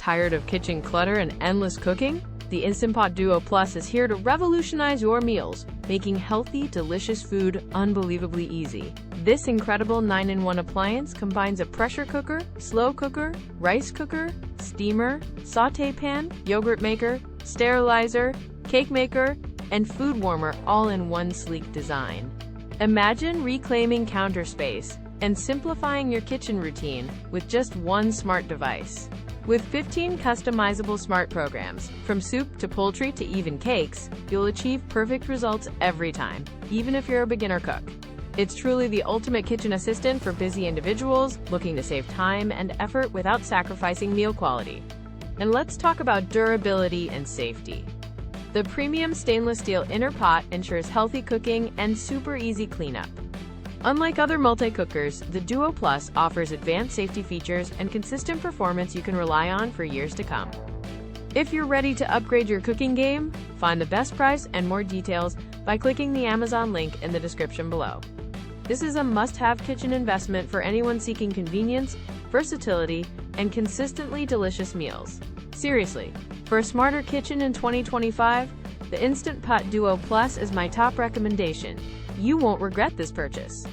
Tired of kitchen clutter and endless cooking? The Instant Pot Duo Plus is here to revolutionize your meals, making healthy, delicious food unbelievably easy. This incredible 9-in-1 appliance combines a pressure cooker, slow cooker, rice cooker, steamer, sauté pan, yogurt maker, sterilizer, cake maker, and food warmer all in one sleek design. Imagine reclaiming counter space and simplifying your kitchen routine with just one smart device. With 15 customizable smart programs, from soup to poultry to even cakes, you'll achieve perfect results every time, even if you're a beginner cook. It's truly the ultimate kitchen assistant for busy individuals looking to save time and effort without sacrificing meal quality. And let's talk about durability and safety. The premium stainless steel inner pot ensures healthy cooking and super easy cleanup. Unlike other multi-cookers, the Duo Plus offers advanced safety features and consistent performance you can rely on for years to come. If you're ready to upgrade your cooking game, find the best price and more details by clicking the Amazon link in the description below. This is a must-have kitchen investment for anyone seeking convenience, versatility, and consistently delicious meals. Seriously, for a smarter kitchen in 2025, the Instant Pot Duo Plus is my top recommendation. You won't regret this purchase.